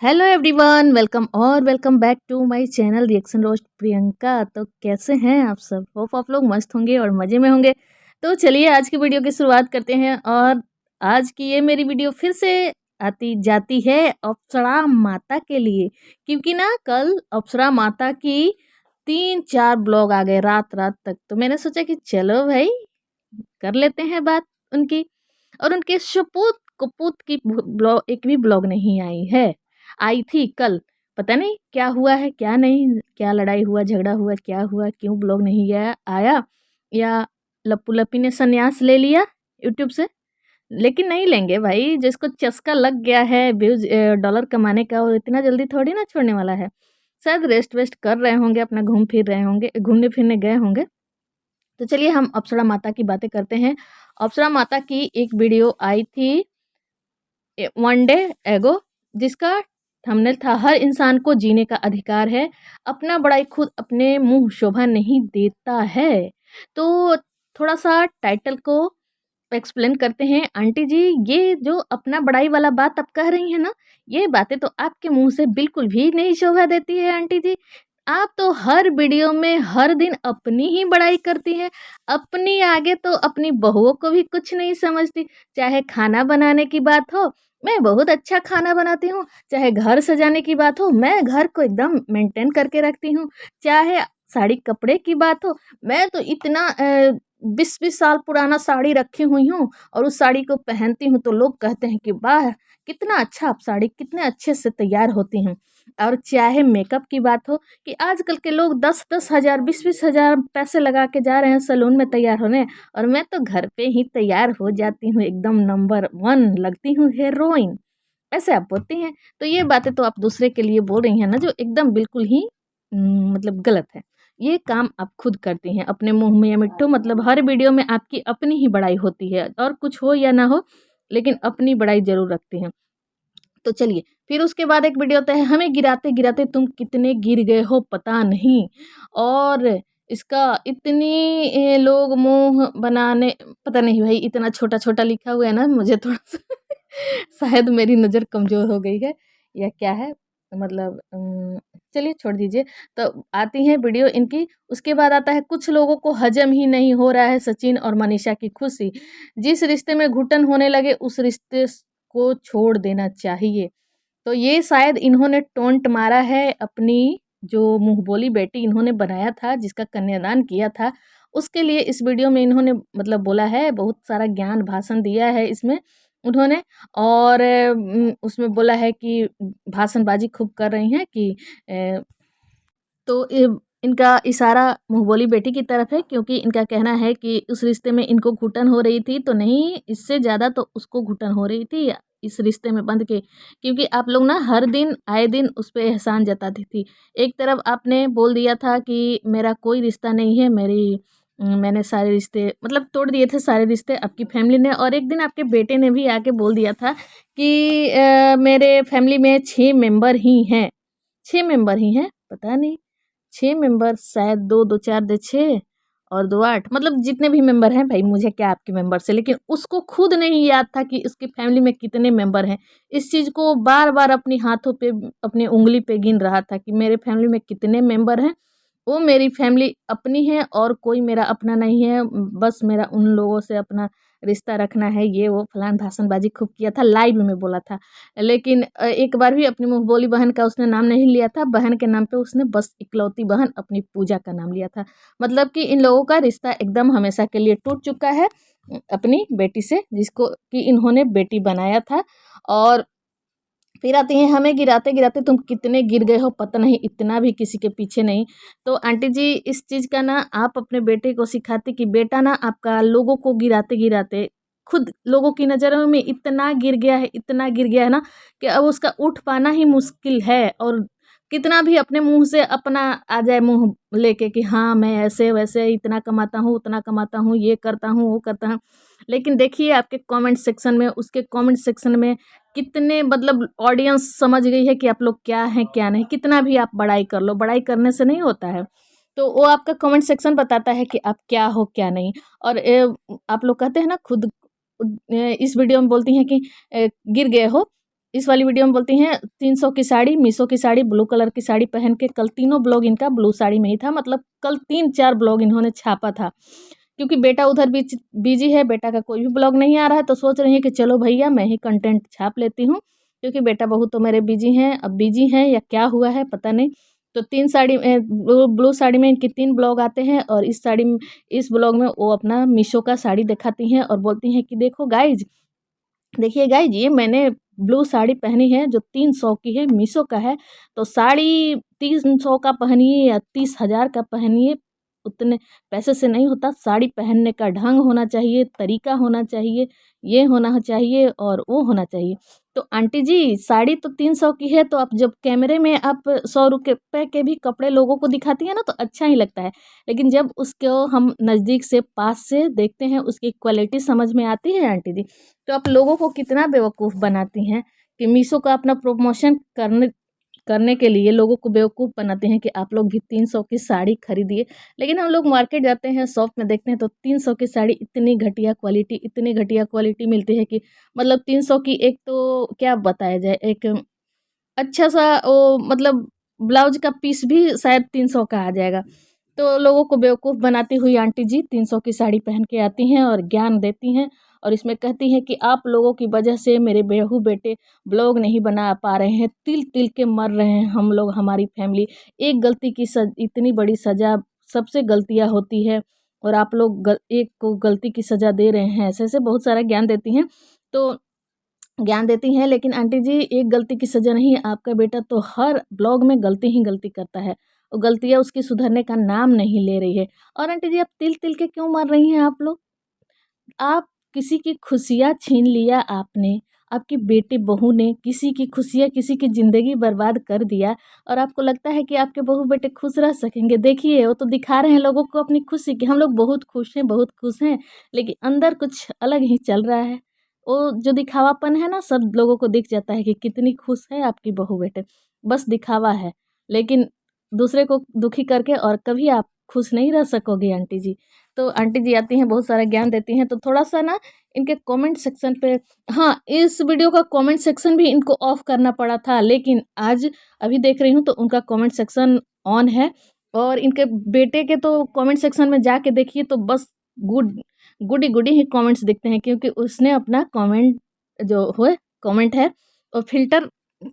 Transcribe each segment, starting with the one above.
Hello everyone, welcome और welcome back to my channel reaction roast Priyanka. तो कैसे हैं आप सब? होप आप लोग मस्त होंगे और मज़े में होंगे। तो चलिए आज की वीडियो की शुरुआत करते हैं। और आज की ये मेरी वीडियो फिर से आती जाती है अप्सरा माता के लिए, क्योंकि ना कल अप्सरा माता की 3-4 ब्लॉग आ गए रात रात तक। तो मैंने सोचा कि चलो भाई कर लेते हैं बात उनकी। और उनके सुपूत कुपूत की ब्लॉग एक भी ब्लॉग नहीं आई है। आई थी कल, पता नहीं क्या हुआ है क्या नहीं, क्या लड़ाई हुआ झगड़ा हुआ क्या हुआ, क्यों ब्लॉग नहीं आया आया, या लप्पू लप्पी ने संन्यास ले लिया यूट्यूब से। लेकिन नहीं लेंगे भाई, जिसको चस्का लग गया है व्यूज डॉलर कमाने का, वो इतना जल्दी थोड़ी ना छोड़ने वाला है। शायद रेस्ट वेस्ट कर रहे होंगे, अपना घूम फिर रहे होंगे, घूमने फिरने गए होंगे। तो चलिए हम अप्सरा माता की बातें करते हैं। अप्सरा माता की एक वीडियो आई थी वन डे एगो, जिसका थंबनेल था हर इंसान को जीने का अधिकार है, अपना बड़ाई खुद अपने मुंह शोभा नहीं देता है। तो थोड़ा सा टाइटल को एक्सप्लेन करते हैं। आंटी जी, ये जो अपना बड़ाई वाला बात आप कह रही हैं ना, ये बातें तो आपके मुंह से बिल्कुल भी नहीं शोभा देती है आंटी जी। आप तो हर वीडियो में हर दिन अपनी ही बड़ाई करती हैं। अपनी आगे तो अपनी बहुओं को भी कुछ नहीं समझती। चाहे खाना बनाने की बात हो, मैं बहुत अच्छा खाना बनाती हूँ। चाहे घर सजाने की बात हो, मैं घर को एकदम मेंटेन करके रखती हूँ। चाहे साड़ी कपड़े की बात हो, मैं तो इतना 20-20 साल पुराना साड़ी रखी हुई हूँ, और उस साड़ी को पहनती हूँ तो लोग कहते हैं कि वाह कितना अच्छा आप साड़ी कितने अच्छे से तैयार होती हैं। और चाहे मेकअप की बात हो, कि आजकल के लोग 10-10 हज़ार 20-20 हज़ार पैसे लगा के जा रहे हैं सैलून में तैयार होने, और मैं तो घर पे ही तैयार हो जाती हूँ, एकदम नंबर 1 लगती हूँ हीरोइन। ऐसे आप बोलती हैं। तो ये बातें तो आप दूसरे के लिए बोल रही हैं ना, जो एकदम बिल्कुल ही मतलब गलत है। ये काम आप खुद करती हैं अपने मुँह में या मिट्ठू, मतलब हर वीडियो में आपकी अपनी ही बड़ाई होती है, और कुछ हो या ना हो, लेकिन अपनी बड़ाई ज़रूर रखती हैं। तो चलिए, फिर उसके बाद एक वीडियो आता है, हमें गिराते-गिराते तुम कितने गिर गए हो पता नहीं। और इसका इतनी लोग मुँह बनाने, पता नहीं भाई इतना छोटा-छोटा लिखा हुआ है ना, मुझे थोड़ा-सा शायद मेरी नज़र कमज़ोर हो गई है या क्या है, मतलब चलिए छोड़ दीजिए। तो आती है वीडियो इनकी, उसके बाद आता है कुछ लोगों को हज़म ही नहीं हो रहा है सचिन और मनीषा की खुशी। जिस रिश्ते में घुटन होने लगे उस रिश्ते को छोड़ देना चाहिए। तो ये शायद इन्होंने टोंट मारा है अपनी जो मुँहबोली बेटी इन्होंने बनाया था, जिसका कन्यादान किया था, उसके लिए इस वीडियो में इन्होंने मतलब बोला है, बहुत सारा ज्ञान भाषण दिया है इसमें उन्होंने। और उसमें बोला है कि भाषणबाज़ी खूब कर रही हैं कि तो इनका इशारा मुँहबोली बेटी की तरफ है, क्योंकि इनका कहना है कि उस रिश्ते में इनको घुटन हो रही थी, तो नहीं इससे ज़्यादा तो उसको घुटन हो रही थी इस रिश्ते में बंध के, क्योंकि आप लोग ना हर दिन आए दिन उस पे एहसान जताती थी। एक तरफ आपने बोल दिया था कि मेरा कोई रिश्ता नहीं है, मैंने सारे रिश्ते मतलब तोड़ दिए थे सारे रिश्ते आपकी फैमिली ने, और एक दिन आपके बेटे ने भी आके बोल दिया था कि मेरे फैमिली में 6 मेंबर ही हैं, 6 मेंबर ही हैं, पता नहीं 6 मेंबर, शायद 2 2 4 दे 6 और 2 8, मतलब जितने भी मेंबर हैं भाई, मुझे क्या आपके मेंबर से। लेकिन उसको खुद नहीं याद था कि उसकी फैमिली में कितने मेंबर हैं। इस चीज़ को बार-बार अपनी हाथों पे अपनी उँगली पे गिन रहा था कि मेरे फैमिली में कितने मेंबर हैं। वो मेरी फैमिली अपनी है और कोई मेरा अपना नहीं है, बस मेरा उन लोगों से अपना रिश्ता रखना है, ये वो फलान भाषणबाजी खूब किया था, लाइव में बोला था। लेकिन एक बार भी अपनी मुँहबोली बहन का उसने नाम नहीं लिया था, बहन के नाम पे उसने बस इकलौती बहन अपनी पूजा का नाम लिया था। मतलब कि इन लोगों का रिश्ता एकदम हमेशा के लिए टूट चुका है अपनी बेटी से, जिसको कि इन्होंने बेटी बनाया था। और फिर आती हैं, हमें गिराते-गिराते तुम कितने गिर गए हो पता नहीं, इतना भी किसी के पीछे नहीं। तो आंटी जी, इस चीज़ का ना आप अपने बेटे को सिखाती कि बेटा ना आपका लोगों को गिराते-गिराते खुद लोगों की नज़रों में इतना गिर गया है, इतना गिर गया है ना, कि अब उसका उठ पाना ही मुश्किल है। और कितना भी अपने मुँह से अपना आ जाए मुँह लेके कि हाँ, मैं ऐसे-वैसे इतना कमाता हूँ, उतना कमाता हूँ, ये करता हूँ, वो करता हूँ। लेकिन देखिए आपके कमेंट सेक्शन में, उसके कमेंट सेक्शन में कितने मतलब ऑडियंस समझ गई है कि आप लोग क्या हैं क्या नहीं। कितना भी आप बड़ाई कर लो, बड़ाई करने से नहीं होता है। तो वो आपका कमेंट सेक्शन बताता है कि आप क्या हो क्या नहीं। और आप लोग कहते हैं ना खुद इस वीडियो में बोलती हैं कि गिर गए हो, इस वाली वीडियो में बोलती हैं 300 की साड़ी, मीशो की साड़ी, ब्लू कलर की साड़ी पहन के। कल तीनों ब्लॉग इनका ब्लू साड़ी में ही था, मतलब कल 3-4 ब्लॉग इन्होंने छापा था, क्योंकि बेटा उधर बिजी है, बेटा का कोई भी ब्लॉग नहीं आ रहा है, तो सोच रही है कि चलो भैया मैं ही कंटेंट छाप लेती हूँ, क्योंकि बेटा बहू तो मेरे बिजी हैं। अब बिजी हैं या क्या हुआ है पता नहीं। तो 3 साड़ी ब्लू साड़ी में इनकी 3 ब्लॉग आते हैं, और इस ब्लॉग में वो अपना मीशो का साड़ी दिखाती हैं और बोलती हैं कि देखो गाइज, देखिए गाइज, ये मैंने ब्लू साड़ी पहनी है जो 300 की है, मीशो का है। तो साड़ी 300 का पहनिए या 30,000 का पहनिए, उतने पैसे से नहीं होता। साड़ी पहनने का ढंग होना चाहिए, तरीका होना चाहिए, ये होना चाहिए और वो होना चाहिए। तो आंटी जी, साड़ी तो 300 की है, तो आप जब कैमरे में आप 100 रुपये के भी कपड़े लोगों को दिखाती हैं ना, तो अच्छा ही लगता है। लेकिन जब उसको हम नज़दीक से, पास से देखते हैं, उसकी क्वालिटी समझ में आती है आंटी जी। तो आप लोगों को कितना बेवकूफ़ बनाती हैं कि मीशो का अपना प्रमोशन करने करने के लिए लोगों को बेवकूफ़ बनाते हैं कि आप लोग भी 300 की साड़ी खरीदिए। लेकिन हम लोग मार्केट जाते हैं, शॉप में देखते हैं, तो 300 की साड़ी इतनी घटिया क्वालिटी मिलती है कि मतलब 300 की, एक तो क्या बताया जाए, एक अच्छा सा वो मतलब ब्लाउज का पीस भी शायद 300 का आ जाएगा। तो लोगों को बेवकूफ़ बनाती हुई आंटी जी 300 की साड़ी पहन के आती हैं और ज्ञान देती हैं, और इसमें कहती हैं कि आप लोगों की वजह से मेरे बहू बेटे ब्लॉग नहीं बना पा रहे हैं, तिल-तिल के मर रहे हैं हम लोग, हमारी फैमिली। एक गलती की इतनी बड़ी सज़ा, सबसे गलतियाँ होती है, और आप लोग एक को गलती की सज़ा दे रहे हैं। ऐसे-ऐसे बहुत सारा ज्ञान देती हैं। तो ज्ञान देती हैं, लेकिन आंटी जी एक गलती की सज़ा नहीं, आपका बेटा तो हर ब्लॉग में गलती ही गलती करता है, और गलतियाँ उसकी सुधरने का नाम नहीं ले रही है। और आंटी जी, आप तिल-तिल के क्यों मर रही हैं आप लोग? आप किसी की खुशियाँ छीन लिया आपने, आपकी बेटी बहू ने किसी की खुशियाँ, किसी की ज़िंदगी बर्बाद कर दिया, और आपको लगता है कि आपके बहू बेटे खुश रह सकेंगे। देखिए, वो तो दिखा रहे हैं लोगों को अपनी खुशी कि हम लोग बहुत खुश हैं, बहुत खुश हैं, लेकिन अंदर कुछ अलग ही चल रहा है। वो जो दिखावापन है ना, सब लोगों को दिख जाता है कि कितनी खुश है आपकी बहू बेटे, बस दिखावा है। लेकिन दूसरे को दुखी करके और कभी आप खुश नहीं रह सकोगे आंटी जी। तो आंटी जी आती हैं, बहुत सारा ज्ञान देती हैं, तो थोड़ा-सा ना इनके कमेंट सेक्शन पे, हाँ, इस वीडियो का कमेंट सेक्शन भी इनको ऑफ करना पड़ा था, लेकिन आज अभी देख रही हूँ तो उनका कमेंट सेक्शन ऑन है। और इनके बेटे के तो कमेंट सेक्शन में जाके देखिए तो बस गुडी गुडी ही कमेंट्स दिखते हैं, क्योंकि उसने अपना कमेंट जो है कमेंट है वो फ़िल्टर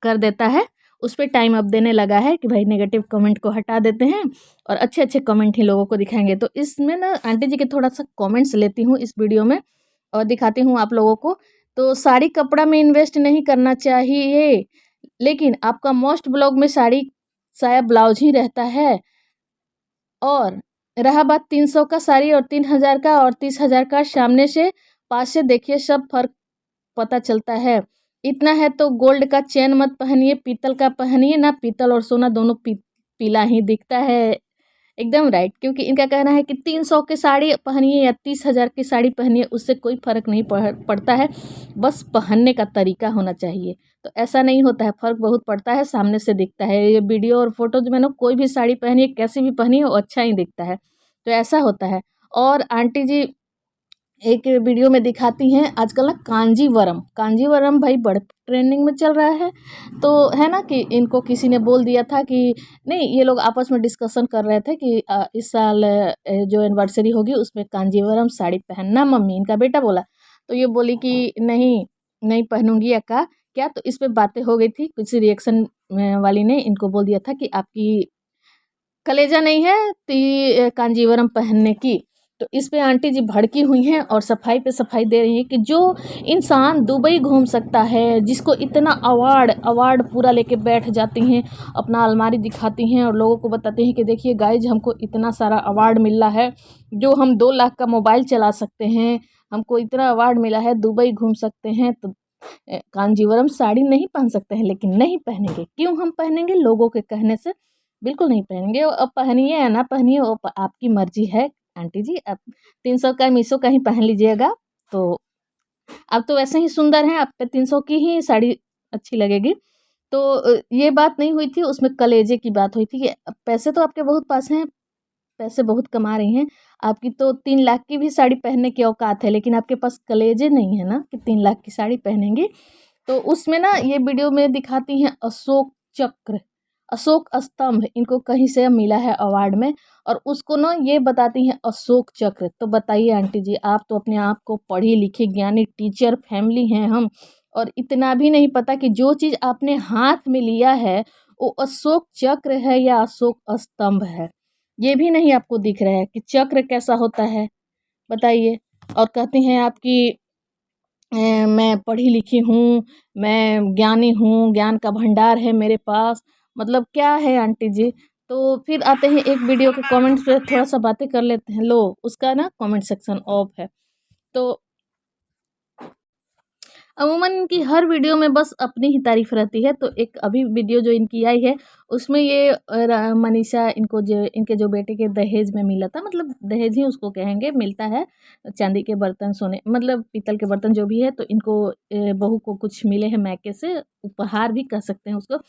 कर देता है, उस पे टाइम अप देने लगा है कि भाई नेगेटिव कमेंट को हटा देते हैं और अच्छे-अच्छे कमेंट ही लोगों को दिखाएँगे। तो इसमें ना आंटी जी के थोड़ा-सा कमेंट्स लेती हूँ इस वीडियो में और दिखाती हूँ आप लोगों को। तो साड़ी कपड़ा में इन्वेस्ट नहीं करना चाहिए, लेकिन आपका मोस्ट ब्लॉग में साड़ी साया ब्लाउज ही रहता है। और रहा बात 300 का साड़ी और 3,000 का और 30,000 का, सामने से पास से देखिए सब फ़र्क पता चलता है। इतना है तो गोल्ड का चेन मत पहनिए, पीतल का पहनिए ना, पीतल और सोना दोनों पीला ही दिखता है। एकदम राइट, क्योंकि इनका कहना है कि 300 की साड़ी पहनिए या 30,000 की साड़ी पहनिए, उससे कोई फ़र्क नहीं पड़ता है, बस पहनने का तरीका होना चाहिए। तो ऐसा नहीं होता है, फ़र्क बहुत पड़ता है, सामने से दिखता है। ये वीडियो और फ़ोटोज़ में ना कोई भी साड़ी पहनिए, कैसी भी पहनिए, वो अच्छा ही दिखता है। तो ऐसा होता है। और आंटी जी एक वीडियो में दिखाती हैं आजकल ना कांजीवरम भाई बड़े ट्रेंडिंग में चल रहा है। तो है ना कि इनको किसी ने बोल दिया था कि नहीं, ये लोग आपस में डिस्कशन कर रहे थे कि इस साल जो एनिवर्सरी होगी उसमें कांजीवरम साड़ी पहनना मम्मी, इनका बेटा बोला। तो ये बोली कि नहीं, नहीं पहनूंगी अक्का, क्या? तो इस पे बातें हो गई थी, कुछ रिएक्शन वाली ने इनको बोल दिया था कि आपकी कलेजा नहीं है कांजीवरम पहनने की। तो इस पे आंटी जी भड़की हुई हैं और सफाई पे सफाई दे रही हैं कि जो इंसान दुबई घूम सकता है, जिसको इतना अवार्ड अवार्ड पूरा लेके बैठ जाती हैं, अपना अलमारी दिखाती हैं और लोगों को बताती हैं कि देखिए गाइज, हमको इतना सारा अवार्ड मिला है, जो हम 2 लाख का मोबाइल चला सकते हैं, हमको इतना अवार्ड मिला है, दुबई घूम सकते हैं, तो कांजीवरम साड़ी नहीं पहन सकते हैं। लेकिन नहीं पहनेंगे, क्यों हम पहनेंगे? लोगों के कहने से बिल्कुल नहीं पहनेंगे। अब पहनिए या ना पहनिए, वो आपकी मर्जी है आंटी जी। अब 300 का मीशो का ही पहन लीजिएगा, तो आप तो वैसे ही सुंदर हैं, आप पे 300 की ही साड़ी अच्छी लगेगी। तो ये बात नहीं हुई थी, उसमें कलेजे की बात हुई थी कि पैसे तो आपके बहुत पास हैं, पैसे बहुत कमा रही हैं, आपकी तो 3 लाख की भी साड़ी पहनने की औकात है, लेकिन आपके पास कलेजे नहीं है ना कि 3 लाख की साड़ी पहनेंगी। तो उसमें ना ये वीडियो में दिखाती हैं अशोक चक्र, अशोक स्तंभ इनको कहीं से मिला है अवार्ड में, और उसको ना ये बताती हैं अशोक चक्र। तो बताइए आंटी जी, आप तो अपने आप को पढ़ी लिखी ज्ञानी टीचर फैमिली हैं हम, और इतना भी नहीं पता कि जो चीज़ आपने हाथ में लिया है वो अशोक चक्र है या अशोक स्तंभ है, ये भी नहीं आपको दिख रहा है कि चक्र कैसा होता है, बताइए। और कहती हैं आपकी मैं पढ़ी लिखी हूँ, मैं ज्ञानी हूँ, ज्ञान का भंडार है मेरे पास, मतलब क्या है आंटी जी। तो फिर आते हैं एक वीडियो के कमेंट्स पे, थोड़ा सा बातें कर लेते हैं। लो उसका ना कमेंट सेक्शन ऑफ है। तो अमूमन इनकी हर वीडियो में बस अपनी ही तारीफ रहती है। तो एक अभी वीडियो जो इनकी आई है उसमें ये मनीषा इनको जो इनके जो बेटे के दहेज में मिला था, मतलब दहेज ही उसको कहेंगे, मिलता है चांदी के बर्तन, सोने मतलब पीतल के बर्तन जो भी है, तो इनको बहू को कुछ मिले हैं मैके से, उपहार भी कह सकते हैं उसको।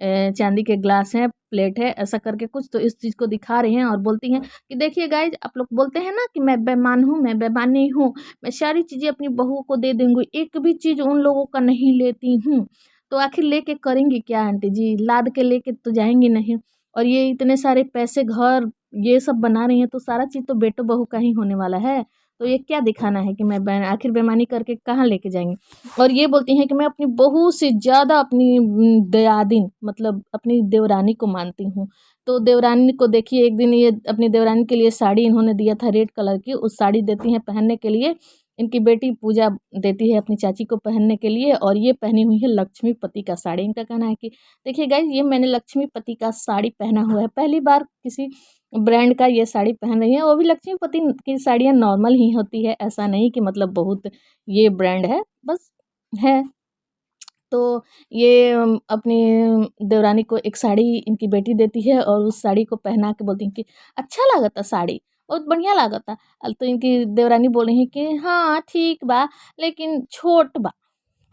चांदी के ग्लास हैं, प्लेट है, ऐसा करके कुछ तो इस चीज़ को दिखा रही हैं और बोलती हैं कि देखिए गाइज, आप लोग बोलते हैं ना कि मैं बेईमान हूँ, मैं बेईमान नहीं हूँ, मैं सारी चीज़ें अपनी बहू को दे दूँगी, एक भी चीज़ उन लोगों का नहीं लेती हूँ। तो आखिर लेके करेंगी क्या आंटी जी? लाद के लेके तो जाएँगी नहीं। और ये इतने सारे पैसे, घर, ये सब बना रही हैं, तो सारा चीज़ तो बेटो बहू का ही होने वाला है। तो ये क्या दिखाना है कि मैं आखिर बेईमानी करके कहाँ लेके जाएँगी? और ये बोलती हैं कि मैं अपनी बहू से ज़्यादा अपनी दयादिन मतलब अपनी देवरानी को मानती हूँ। तो देवरानी को देखिए, एक दिन ये अपनी देवरानी के लिए साड़ी इन्होंने दिया था रेड कलर की, उस साड़ी देती हैं पहनने के लिए। इनकी बेटी पूजा देती है अपनी चाची को पहनने के लिए, और ये पहनी हुई है लक्ष्मीपति का साड़ी। इनका कहना है कि देखिए गाइस, ये मैंने लक्ष्मीपति का साड़ी पहना हुआ है, पहली बार किसी ब्रांड का ये साड़ी पहन रही है, वो भी लक्ष्मीपति की साड़ियाँ नॉर्मल ही होती है, ऐसा नहीं कि मतलब बहुत ये ब्रांड है, बस है। तो ये अपनी देवरानी को एक साड़ी इनकी बेटी देती है, और उस साड़ी को पहना के बोलती हैं कि अच्छा लागता साड़ी, बहुत बढ़िया लागता। तो इनकी देवरानी बोल रही है कि हाँ ठीक बा, लेकिन छोट बा,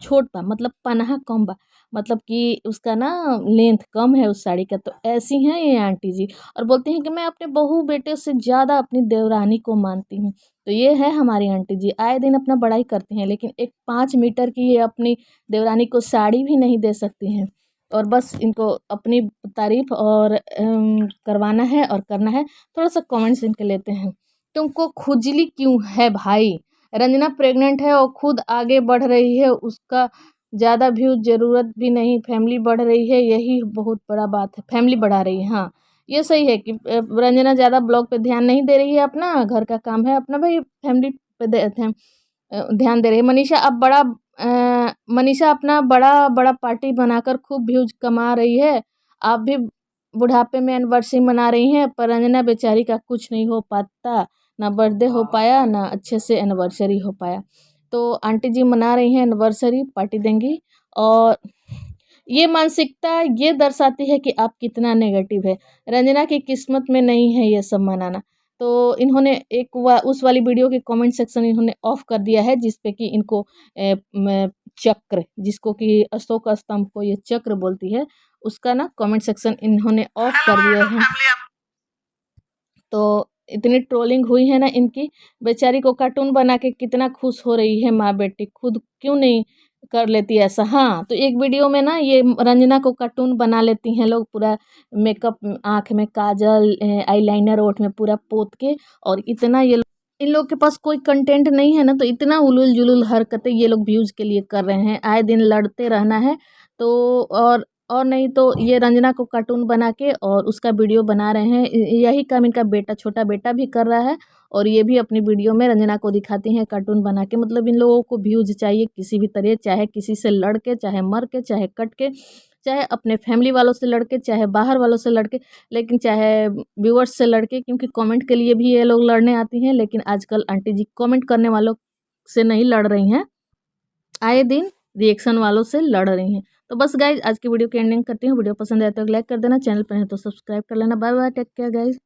छोट बा मतलब पनाहा कम बा, मतलब कि उसका ना लेंथ कम है उस साड़ी का। तो ऐसी हैं ये आंटी जी, और बोलती हैं कि मैं अपने बहू बेटे से ज़्यादा अपनी देवरानी को मानती हूँ। तो ये है हमारी आंटी जी, आए दिन अपना बड़ाई करती हैं, लेकिन एक 5 मीटर की ये अपनी देवरानी को साड़ी भी नहीं दे सकती हैं। और बस इनको अपनी तारीफ और करवाना है और करना है। थोड़ा सा कमेंट्स इनके लेते हैं। तुमको खुजली क्यों है भाई? रंजना प्रेग्नेंट है और खुद आगे बढ़ रही है, उसका ज़्यादा व्यूज ज़रूरत भी नहीं, फैमिली बढ़ रही है, यही बहुत बड़ा बात है। फैमिली बढ़ा रही है, हाँ ये सही है कि रंजना ज़्यादा ब्लॉग पे ध्यान नहीं दे रही है, अपना घर का काम है, अपना भाई फैमिली पे ध्यान दे रही है। मनीषा अपना बड़ा बड़ा पार्टी बनाकर खूब व्यूज कमा रही है। आप भी बुढ़ापे में एनिवर्सरी मना रही हैं, पर रंजना बेचारी का कुछ नहीं हो पाता, ना बर्थडे हो पाया, ना अच्छे से एनिवर्सरी हो पाया। तो आंटी जी मना रही हैं एनिवर्सरी, पार्टी देंगी। और ये मानसिकता ये दर्शाती है कि आप कितना नेगेटिव है। रंजना की किस्मत में नहीं है ये सब मनाना। तो इन्होंने उस वाली वीडियो के कमेंट सेक्शन इन्होंने ऑफ कर दिया है, जिस पे कि इनको चक्र, जिसको कि अशोक स्तंभ को ये चक्र बोलती है, उसका ना कमेंट सेक्शन इन्होंने ऑफ कर दिया है। तो इतनी ट्रोलिंग हुई है ना इनकी, बेचारी को कार्टून बना के कितना खुश हो रही है माँ बेटी, खुद क्यों नहीं कर लेती ऐसा। हाँ, तो एक वीडियो में ना ये रंजना को कार्टून बना लेती हैं लोग, पूरा मेकअप, आँख में काजल, आईलाइनर, ओठ में पूरा पोत के, और इतना ये इन लोग के पास कोई कंटेंट नहीं है ना, तो इतना उलूल जुलूल हरकतें ये लोग व्यूज़ के लिए कर रहे हैं, आए दिन लड़ते रहना है। तो और नहीं तो ये रंजना को कार्टून बना के और उसका वीडियो बना रहे हैं। यही काम इनका बेटा, छोटा बेटा भी कर रहा है, और ये भी अपनी वीडियो में रंजना को दिखाती हैं कार्टून बना के। मतलब इन लोगों को व्यूज चाहिए किसी भी तरह, चाहे किसी से लड़ के, चाहे मर के, चाहे कट के, चाहे अपने फैमिली वालों से लड़ के, चाहे बाहर वालों से लड़ के, लेकिन चाहे व्यूअर्स से लड़ के, क्योंकि कमेंट के लिए भी ये लोग लड़ने आती हैं। लेकिन आजकल आंटी जी कमेंट करने वालों से नहीं लड़ रही हैं, आए दिन रिएक्शन वालों से लड़ रही हैं। तो बस गाइज, आज की वीडियो की एंडिंग करती हूँ। वीडियो पसंद आए तो लाइक कर देना, चैनल पर है तो सब्सक्राइब कर लेना। Bye bye, take care guys.